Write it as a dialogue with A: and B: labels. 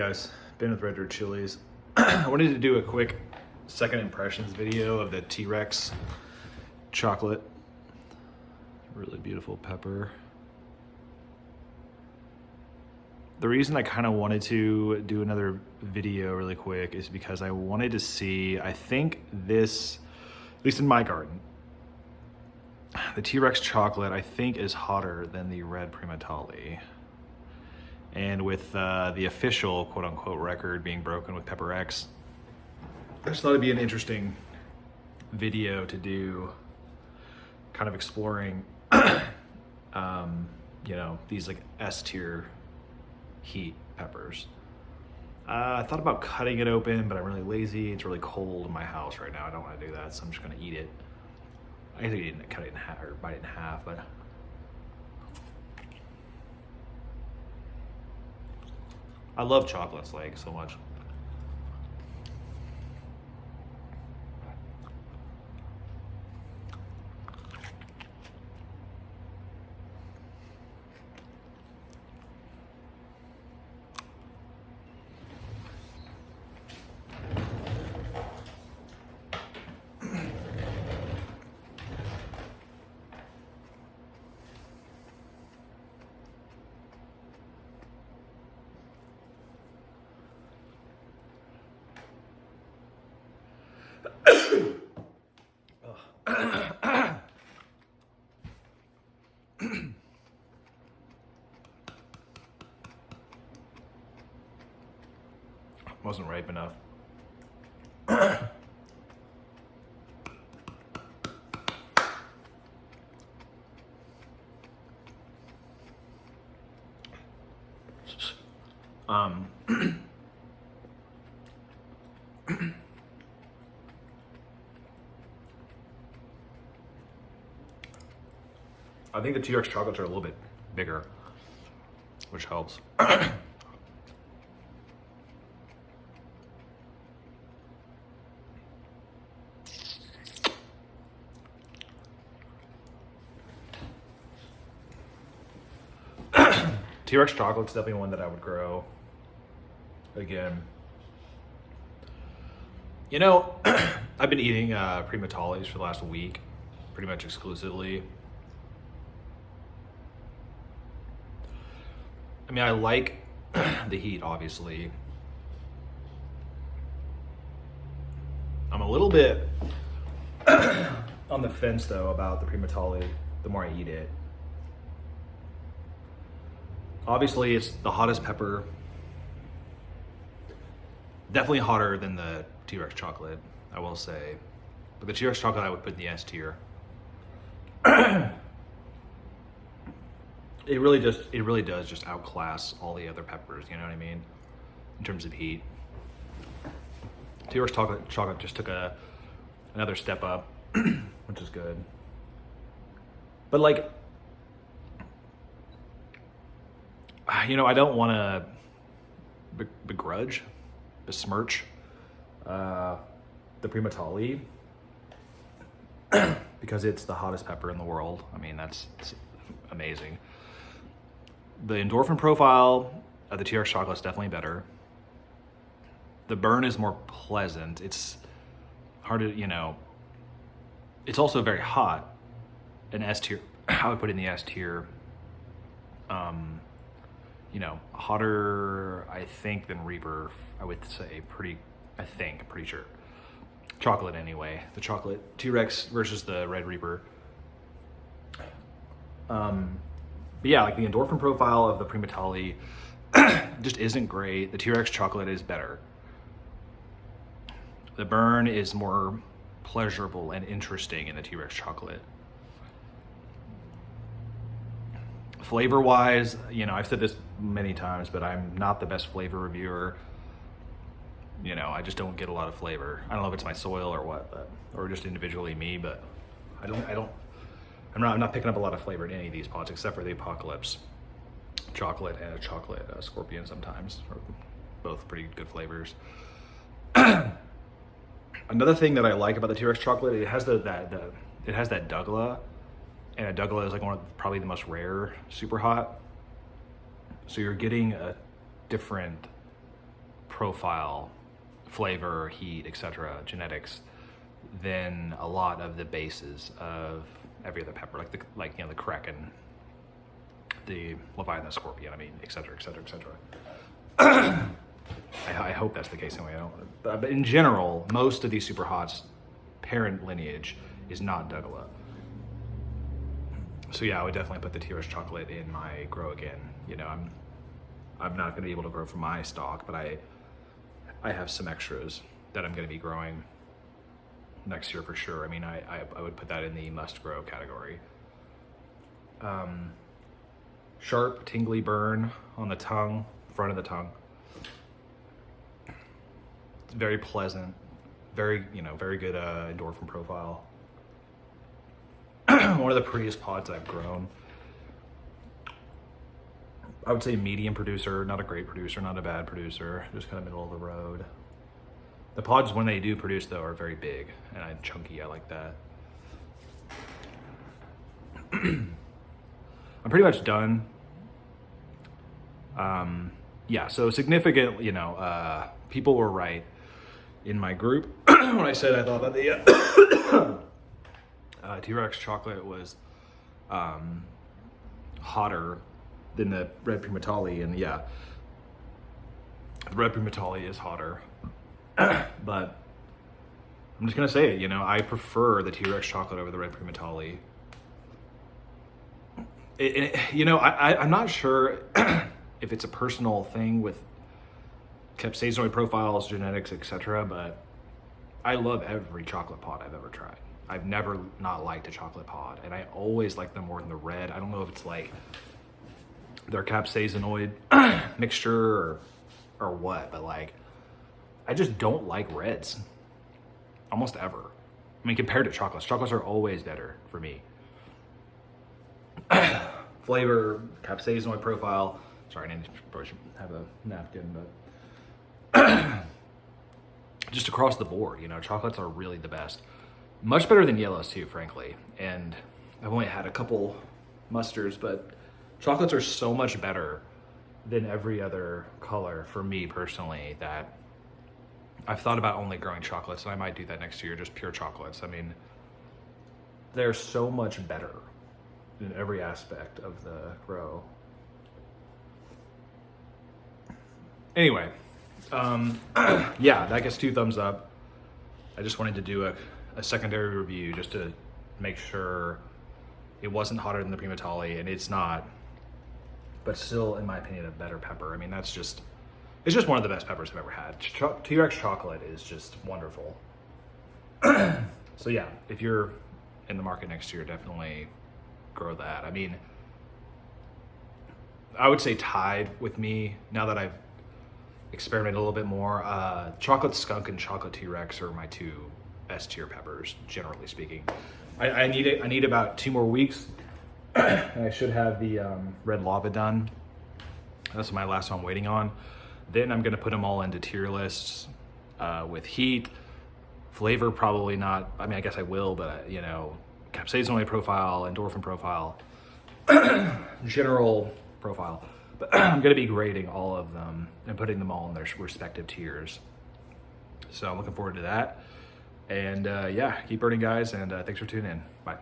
A: Guys, been with Red Dirt Chilies. I wanted to do a quick second impressions video of the T-Rex chocolate. Really beautiful pepper. The reason I kind of wanted to do another video really quick is because I wanted to see, I think this, at least in my garden, the T-Rex chocolate I think is hotter than the red Primotalii. And with the official quote-unquote record being broken with Pepper X, I just thought it'd be an interesting video to do, kind of exploring, you know, these like S-tier heat peppers. I thought about cutting it open, but I'm really lazy. It's really cold in my house right now. I don't want to do that, so I'm just gonna eat it. I think I didn't cut it in half or bite it in half, but I love chocolates like so much. Wasn't ripe enough. I think the T-Rex chocolates are a little bit bigger, which helps. T-Rex chocolate's definitely one that I would grow again. You know, I've been eating Primotaliis for the last week, pretty much exclusively. I mean, I like the heat, obviously. I'm a little bit on the fence, though, about the Primotalii the more I eat it. Obviously, it's the hottest pepper. Definitely hotter than the T-Rex chocolate, I will say. But the T-Rex chocolate I would put in the S tier. It really does just outclass all the other peppers, you know what I mean? In terms of heat. T-Rex chocolate just took another step up, which is good. But like, you know, I don't want to besmirch the Primotalii because it's the hottest pepper in the world. I mean, it's amazing. The endorphin profile of the T-Rex chocolate is definitely better. The burn is more pleasant. It's hard to, you know, it's also very hot. An S tier, I would put it in the S tier. You know, hotter, I think, than Reaper. I would say pretty sure. Chocolate anyway. The chocolate T-Rex versus the Red Reaper. But yeah, like the endorphin profile of the Primotalii just isn't great. The T-Rex chocolate is better. The burn is more pleasurable and interesting in the T-Rex chocolate. Flavor-wise, you know, I've said this many times, but I'm not the best flavor reviewer. You know, I just don't get a lot of flavor. I don't know if it's my soil or what, or just individually me, but I'm not picking up a lot of flavor in any of these pots except for the Apocalypse chocolate and a chocolate scorpion sometimes, or both pretty good flavors. Another thing that I like about the T-Rex chocolate, it has that Douglas, and a Douglas is like one of probably the most rare super hot. So you're getting a different profile, flavor, heat, etc., genetics, than a lot of the bases of every other pepper, like the Kraken, the Leviathan, the Scorpion. I mean, etc., etc., etc. I hope that's the case anyway. But in general, most of these super hots parent lineage is not Dougala. So yeah, I would definitely put the T-Rex chocolate in my grow again. You know, I'm not going to be able to grow from my stock, but I have some extras that I'm going to be growing next year for sure. I mean, I would put that in the must grow category. Sharp, tingly burn on the tongue, front of the tongue. It's very pleasant, very good endorphin profile. One of the prettiest pods I've grown. I would say medium producer, not a great producer, not a bad producer, just kind of middle of the road. The pods, when they do produce though, are very big and chunky. I like that. I'm pretty much done. Yeah, so significant, people were right in my group when I said I thought that the T-Rex chocolate was hotter than the red Primotalii, and yeah, the red Primotalii is hotter. But I'm just gonna say it, I prefer the T-Rex chocolate over the red Primotalii. I'm not sure if it's a personal thing with capsaicinoid profiles, genetics, etc., but I love every chocolate pod I've ever tried. I've never not liked a chocolate pod, and I always like them more than the red. I don't know if it's like their capsaicinoid mixture or what, but like, I just don't like reds almost ever. I mean, compared to chocolates are always better for me. Flavor, capsaicinoid profile. Sorry, I probably should have a napkin, but just across the board, chocolates are really the best. Much better than yellows too, frankly. And I've only had a couple mustards, but chocolates are so much better than every other color for me personally that I've thought about only growing chocolates, and I might do that next year, just pure chocolates. I mean, they're so much better in every aspect of the grow. Anyway, yeah, that gets 2 thumbs up. I just wanted to do a secondary review just to make sure it wasn't hotter than the Primotalii, and it's not, but still, in my opinion, a better pepper. I mean, it's just one of the best peppers I've ever had. T-Rex chocolate is just wonderful. So yeah, if you're in the market next year, definitely grow that. I mean, I would say tied with me, now that I've experimented a little bit more, chocolate skunk and chocolate T-Rex are my 2 S-tier peppers, generally speaking. I need about 2 more weeks, and I should have the red lava done. That's my last one I'm waiting on. Then I'm gonna put them all into tier lists with heat, flavor probably not. I mean, I guess I will, but capsaicinoid profile, endorphin profile, general profile. But I'm gonna be grading all of them and putting them all in their respective tiers. So I'm looking forward to that. And yeah, keep burning, guys, and thanks for tuning in. Bye.